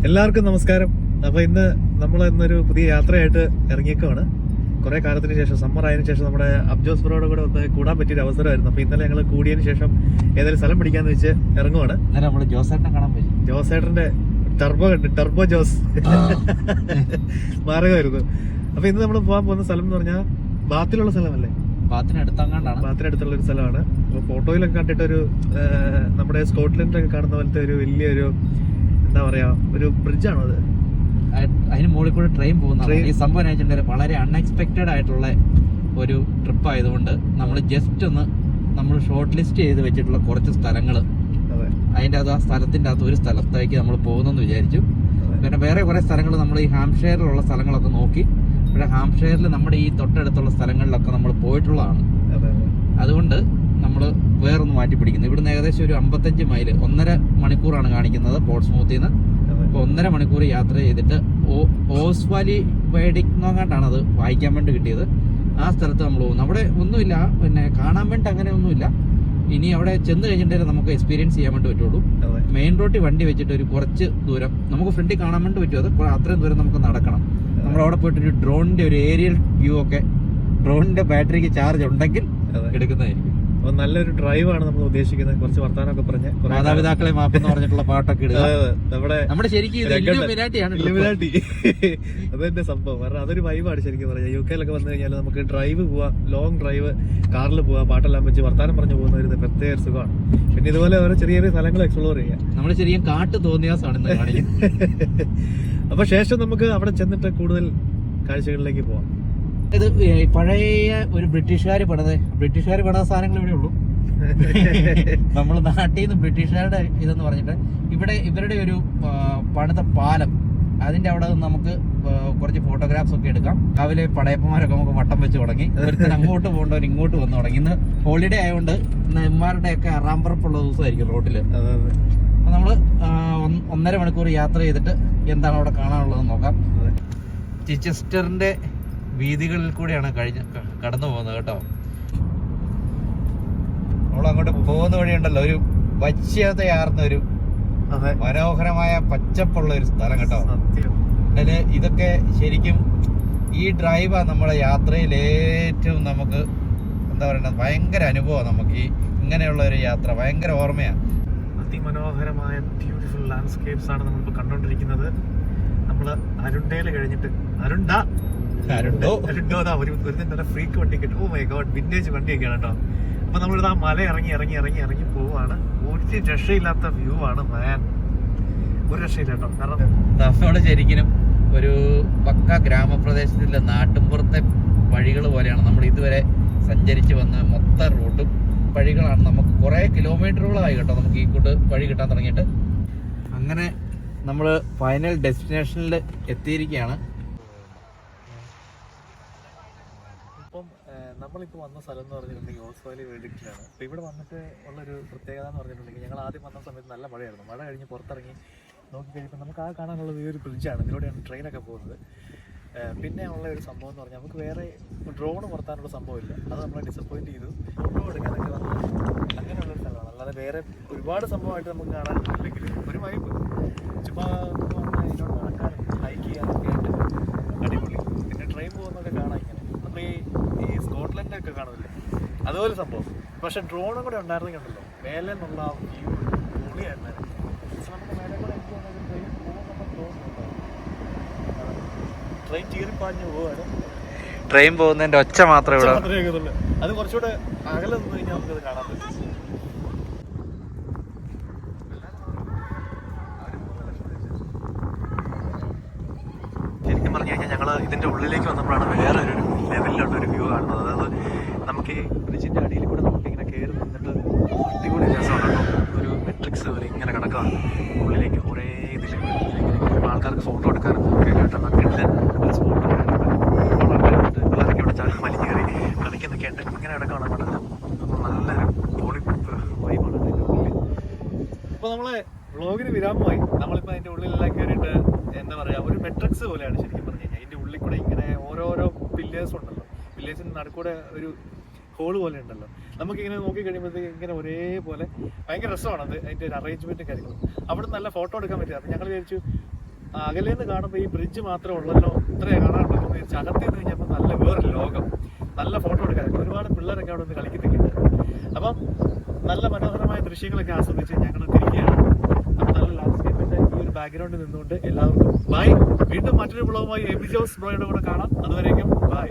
എല്ലാവർക്കും നമസ്കാരം. അപ്പൊ ഇന്നൊരു പുതിയ യാത്രയായിട്ട് ഇറങ്ങിയേക്കുവാണ്. കുറെ കാലത്തിന് ശേഷം, സമ്മർ ആയതിനു ശേഷം നമ്മുടെ അബ്ജോസ് ബ്രോയുടെ കൂടെ ഒന്ന് കൂടാൻ പറ്റിയൊരു അവസരമായിരുന്നു. അപ്പൊ ഇന്നലെ ഞങ്ങൾ കൂടിയതിന് ശേഷം ഏതായാലും സ്ഥലം പിടിക്കാന്ന് വെച്ച് ഇറങ്ങുവാണ്. നമ്മള് ജോസേട്ടനെ കാണാൻ പോയി. ജോസേട്ടന്റെ ടർബോ ജോസ് മാരകമായിരുന്നു. അപ്പൊ ഇന്ന് നമ്മൾ പോകാൻ പോകുന്ന സ്ഥലം എന്ന് പറഞ്ഞാൽ ബാത്തിലുള്ള സ്ഥലമല്ലേ? ബാത്തിനടുത്തുള്ള ഒരു സ്ഥലമാണ്. അപ്പൊ ഫോട്ടോയിലൊക്കെ കണ്ടിട്ടൊരു നമ്മുടെ സ്കോട്ട്ലൻഡിലൊക്കെ കാണുന്ന പോലത്തെ ഒരു വലിയൊരു എന്താ പറയാ, ഒരു ബ്രിഡ്ജാണോ അത്? അതിന് മുകളിൽ കൂടെ ട്രെയിൻ പോകുന്ന ഈ സംഭവം വെച്ചിട്ടുണ്ടെങ്കിൽ വളരെ അൺഎക്സ്പെക്റ്റഡ് ആയിട്ടുള്ള ഒരു ട്രിപ്പ് ആയതുകൊണ്ട് നമ്മൾ ജസ്റ്റ് ഒന്ന് നമ്മൾ ഷോർട്ട് ലിസ്റ്റ് ചെയ്ത് വെച്ചിട്ടുള്ള കുറച്ച് സ്ഥലങ്ങൾ, അതിൻ്റെ ആ സ്ഥലത്തിൻ്റെ അകത്ത് ഒരു സ്ഥലത്തേക്ക് നമ്മൾ പോകുന്നെന്ന് വിചാരിച്ചു. പിന്നെ വേറെ കുറേ സ്ഥലങ്ങൾ നമ്മൾ ഈ ഹാംഷെയറിലുള്ള സ്ഥലങ്ങളൊക്കെ നോക്കി. പക്ഷേ ഹാംഷെയറിൽ നമ്മുടെ ഈ തൊട്ടടുത്തുള്ള സ്ഥലങ്ങളിലൊക്കെ നമ്മൾ പോയിട്ടുള്ളതാണ്. അതുകൊണ്ട് നമ്മൾ വേറൊന്ന് മാറ്റി പിടിക്കുന്നത്. ഇവിടുന്ന് ഏകദേശം ഒരു 55 മൈൽ, 1.5 മണിക്കൂറാണ് കാണിക്കുന്നത് പോർട്സ്മൗത്തിൽ നിന്ന്. അപ്പോൾ 1.5 മണിക്കൂർ യാത്ര ചെയ്തിട്ട് ഓസ് വാലി വയഡിക്നോങ്ങാണ്ടാണ് അത് വായിക്കാൻ വേണ്ടി കിട്ടിയത്. ആ സ്ഥലത്ത് നമ്മൾ പോകുന്നു. അവിടെ ഒന്നുമില്ല, പിന്നെ കാണാൻ വേണ്ടി അങ്ങനെ ഒന്നുമില്ല. ഇനി അവിടെ ചെന്ന് കഴിഞ്ഞിട്ടുണ്ടെങ്കിൽ നമുക്ക് എക്സ്പീരിയൻസ് ചെയ്യാൻ വേണ്ടി പറ്റുള്ളൂ. മെയിൻ റോഡിൽ വണ്ടി വെച്ചിട്ട് ഒരു കുറച്ച് ദൂരം നമുക്ക് ഫ്രണ്ടിൽ കാണാൻ വേണ്ടി പറ്റും. അത് അത്രയും ദൂരം നമുക്ക് നടക്കണം. നമ്മളവിടെ പോയിട്ടൊരു ഡ്രോണിന്റെ ഒരു ഏരിയൽ വ്യൂ ഒക്കെ, ഡ്രോണിന്റെ ബാറ്ററിക്ക് ചാർജ് ഉണ്ടെങ്കിൽ എടുക്കുന്നതായിരിക്കും. അപ്പൊ നല്ലൊരു ഡ്രൈവാണ് നമ്മൾ ഉദ്ദേശിക്കുന്നത്. കുറച്ച് വർത്താനൊക്കെ പറഞ്ഞ് മാതാപിതാക്കളെ മാപ്പെന്ന് പറഞ്ഞിട്ടുള്ള പാട്ടൊക്കെ ഇടുക. നമ്മുടെ ശരിക്കും അതെന്റെ സംഭവം. കാരണം അതൊരു വൈബാണ് ശരിക്കും പറയാം. UK വന്നു കഴിഞ്ഞാൽ നമുക്ക് ഡ്രൈവ് പോവാം, ലോങ് ഡ്രൈവ് കാറിൽ പോവാം, പാട്ടെല്ലാം വെച്ച് വർത്താനം പറഞ്ഞു പോകുന്ന ഒരു പ്രത്യേക സുഖമാണ്. പിന്നെ ഇതുപോലെ ഓരോ ചെറിയ ചെറിയ സ്ഥലങ്ങൾ എക്സ്പ്ലോർ ചെയ്യാം. നമ്മുടെ ശരിക്കും കാട്ടു തോന്നിയാസാണ്. അപ്പൊ ശേഷം നമുക്ക് അവിടെ ചെന്നിട്ട് കൂടുതൽ കാഴ്ചകളിലേക്ക് പോവാം. ഇത് പഴയ ഒരു ബ്രിട്ടീഷുകാർ പണിത സാധനങ്ങൾ ഇവിടെ ഉള്ളൂ. നമ്മൾ നാട്ടിൽ നിന്ന് ബ്രിട്ടീഷുകാരുടെ ഇതെന്ന് പറഞ്ഞിട്ട് ഇവരുടെ ഒരു പണിത പാലം, അതിന്റെ അവിടെ നമുക്ക് കുറച്ച് ഫോട്ടോഗ്രാഫ്സ് ഒക്കെ എടുക്കാം. രാവിലെ പടയപ്പന്മാരൊക്കെ നമുക്ക് വട്ടം വെച്ച് തുടങ്ങി. ഒരുത്തൻ അങ്ങോട്ട് പോകേണ്ടവർ ഇങ്ങോട്ട് വന്ന് തുടങ്ങി. ഇന്ന് ഹോളിഡേ ആയതുകൊണ്ട് ഇമാരുടെ ഒക്കെ അറാമ്പറപ്പുള്ള ദിവസമായിരിക്കും റോഡില്. അപ്പൊ നമ്മള് 1.5 മണിക്കൂർ യാത്ര ചെയ്തിട്ട് എന്താണ് അവിടെ കാണാനുള്ളത് നോക്കാം. ചിച്ചസ്റ്ററിന്റെ വീതികളിൽ കൂടെയാണ് കടന്നു പോകുന്നത് കേട്ടോ. നമ്മളങ്ങോട്ട് പോകുന്ന വഴിയുണ്ടല്ലോ, ഒരു വശ്യതയാർന്ന ഒരു മനോഹരമായ പച്ചപ്പുള്ള ഒരു സ്ഥലം കേട്ടോ. അതില് ഇതൊക്കെ ശരിക്കും ഈ ഡ്രൈവാ നമ്മുടെ യാത്രയിൽ ഏറ്റവും നമുക്ക് എന്താ പറയുക, ഭയങ്കര അനുഭവമാണ്. നമുക്ക് ഈ ഇങ്ങനെയുള്ള ഒരു യാത്ര ഭയങ്കര ഓർമ്മയാണ്. അതിമനോഹരമായ ബ്യൂട്ടിഫുൾ ലാൻഡ്സ്കേപ്സ് ആണ് നമ്മളിപ്പോൾ കണ്ടോണ്ടിരിക്കുന്നത്. നമ്മള് അരുണ്ടയിൽ കഴിഞ്ഞിട്ട് ഒരു ഫ്രീക്ക് വണ്ടി കിട്ടും. ഓ മൈ ഗോഡ്, വിന്റേജ് വണ്ടിയൊക്കെയാണ് കേട്ടോ. അപ്പൊ നമ്മളിത് ആ മല ഇറങ്ങി പോവാണ്. ഒരു രക്ഷയില്ലാത്ത വ്യൂ ആണ് മാൻ, ഒരു രക്ഷയില്ല കേട്ടോ. കാരണം നമ്മള് ശരിക്കും ഒരു പക്ക ഗ്രാമപ്രദേശത്തിലെ നാട്ടുമ്പുറത്തെ വഴികൾ പോലെയാണ് നമ്മൾ ഇതുവരെ സഞ്ചരിച്ച് വന്ന മൊത്തം റൂട്ടും വഴികളാണ്. നമുക്ക് കുറെ കിലോമീറ്ററുകളായി കേട്ടോ നമുക്ക് ഈ കൂട്ട് വഴി കിട്ടാൻ തുടങ്ങിയിട്ട്. അങ്ങനെ നമ്മൾ ഫൈനൽ ഡെസ്റ്റിനേഷനിൽ എത്തിയിരിക്കുകയാണ്. ഇപ്പം നമ്മളിപ്പോൾ വന്ന സ്ഥലം എന്ന് പറഞ്ഞിട്ടുണ്ടെങ്കിൽ ഓസ് വാലി വേഡിക്റ്റിലാണ്. അപ്പോൾ ഇവിടെ വന്നിട്ട് ഉള്ളൊരു പ്രത്യേകത എന്ന് പറഞ്ഞിട്ടുണ്ടെങ്കിൽ, ഞങ്ങൾ ആദ്യം വന്ന സമയത്ത് നല്ല മഴയായിരുന്നു. മഴ കഴിഞ്ഞ് പുറത്തിറങ്ങി നോക്കിക്കഴിഞ്ഞപ്പോൾ നമുക്ക് ആ കാണാനുള്ളത് ഈ ഒരു ബ്രിഡ്ജാണ്. ഇതിലൂടെയാണ് ട്രെയിനൊക്കെ പോകുന്നത്. പിന്നെ ഉള്ള ഒരു സംഭവം എന്ന് പറഞ്ഞാൽ നമുക്ക് വേറെ ഡ്രോൺ പുറത്താനുള്ള സംഭവമില്ല. അത് നമ്മളെ ഡിസപ്പോയിൻറ്റ് ചെയ്തു. ഫോട്ടോ എടുക്കാനൊക്കെ വന്നു അങ്ങനെയുള്ളൊരു സ്ഥലമാണ്. അല്ലാതെ വേറെ ഒരുപാട് സംഭവമായിട്ട് നമുക്ക് കാണാനില്ലെങ്കിലും ഒരു വൈബ് ചുമ്മാ വന്നാൽ ഇതിനോട് നടക്കാനും ഹൈക്ക് ചെയ്യാനൊക്കെ ആയിട്ട് അടിപൊളി. പിന്നെ ട്രെയിൻ പോകുന്നതൊക്കെ കാണാൻ ഇങ്ങനെ നമ്മൾ ഈ സ്കോട്ട്ലൻഡൊക്കെ കാണില്ലേ, അതുപോലെ സംഭവം. പക്ഷെ ഡ്രോണും കൂടെ ഉണ്ടായിരുന്നെങ്കിൽ ഉണ്ടല്ലോ, മേലെ നിന്നുള്ള ആ വ്യൂ പൊളിയായിരുന്നു. പക്ഷെ നമുക്ക് മേലെ കൂടെ എനിക്ക് തോന്നുന്നത് ട്രെയിൻ പോകുമ്പോൾ ഡ്രോൺ ട്രെയിൻ ചീറിപ്പാഞ്ഞ് പോവാണ്. ട്രെയിൻ പോകുന്നതിന്റെ ഒച്ച മാത്രമേ ഇവിടെ കേൾക്കുന്നുള്ളൂ. അത് കുറച്ചുകൂടെ അകലെ നിന്ന് കഴിഞ്ഞാൽ നമുക്കത് കാണാൻ പറ്റും. ശരിക്കും പറഞ്ഞു കഴിഞ്ഞാൽ ഞങ്ങൾ ഇതിൻ്റെ ഉള്ളിലേക്ക് വന്നപ്പോഴാണ് വേറൊരു ലെവലിലുള്ളൊരു വ്യൂ കാണുന്നത്. അതായത് നമുക്ക് ഈ ബ്രിഡ്ജിൻ്റെ അടിയിൽ കൂടെ നമുക്ക് ഇങ്ങനെ കയറി നിന്നിട്ട് അടിപൊളി രസമാണ് കേട്ടോ. ഒരു മെട്രിക്സ് പോലെ ഇങ്ങനെ കിടക്കുകയാണ് ഉള്ളിലേക്ക്. ഒരേ ഇതിൽ ആൾക്കാർക്ക് ഫോട്ടോ എടുക്കാനും ഒക്കെ ആയിട്ട് നല്ല സ്പോട്ട് പിള്ളേരൊക്കെ ഇവിടെ വലിഞ്ഞ് കയറി കളിക്കുന്നൊക്കെ ഉണ്ട്. ഇങ്ങനെ കിടക്കുകയാണ് അവിടെ. അപ്പോൾ നല്ലൊരു പൊളി വൈബാണ് അതിൻ്റെ ഉള്ളിൽ. അപ്പോൾ നമ്മളെ വ്ളോഗിന് വിരാമമായി. നമ്മളിപ്പോൾ അതിൻ്റെ ഉള്ളിലെല്ലാം കയറിയിട്ട് എന്താ പറയുക, ഒരു മെട്രിക്സ് പോലെയാണ് ശരിക്കും പറഞ്ഞു കഴിഞ്ഞാൽ. അതിൻ്റെ ഉള്ളിൽ കൂടെ ഇങ്ങനെ ഓരോരോ പില്ലേഴ്സ് ഉണ്ടല്ലോ, പില്ലേഴ്സിന് നടുക്കൂടെ ഒരു ഹോള് പോലെ ഉണ്ടല്ലോ. നമുക്കിങ്ങനെ നോക്കി കഴിയുമ്പോഴത്തേക്ക് ഇങ്ങനെ ഒരേപോലെ ഭയങ്കര രസമാണ്. അത് അതിൻ്റെ ഒരു അറേഞ്ച്മെൻറ്റും കാര്യങ്ങളും. അവിടെ നല്ല ഫോട്ടോ എടുക്കാൻ പറ്റില്ല. അപ്പം ഞങ്ങൾ വിചാരിച്ചു അകലേന്ന് കാണുമ്പോൾ ഈ ബ്രിഡ്ജ് മാത്രമേ ഉള്ളല്ലോ, ഇത്രയും കാണാനുണ്ടല്ലോ എന്ന് വെച്ചാൽ അകത്ത് നിന്ന് കഴിഞ്ഞപ്പോൾ നല്ല വേറൊരു ലോകം, നല്ല ഫോട്ടോ എടുക്കാൻ ഒരുപാട് പിള്ളേരൊക്കെ അവിടെ നിന്ന് കളിക്കുന്നുണ്ട്. അപ്പം നല്ല മനോഹരമായ ദൃശ്യങ്ങളൊക്കെ ആസ്വദിച്ച് ഞങ്ങൾ തിരിക്കുകയാണ്. അപ്പം നല്ല ലാൻഡ്സ്കേപ്പിന്റെ ഈ ഒരു ബാക്ക്ഗ്രൗണ്ടിൽ നിന്നുകൊണ്ട് എല്ലാവർക്കും ബൈ. വീണ്ടും മറ്റൊരു വ്ളോഗുമായി എബി ജോസ് ബ്രോയുടെ കൂടെ കാണാം. അതുവരേക്കും ബൈ.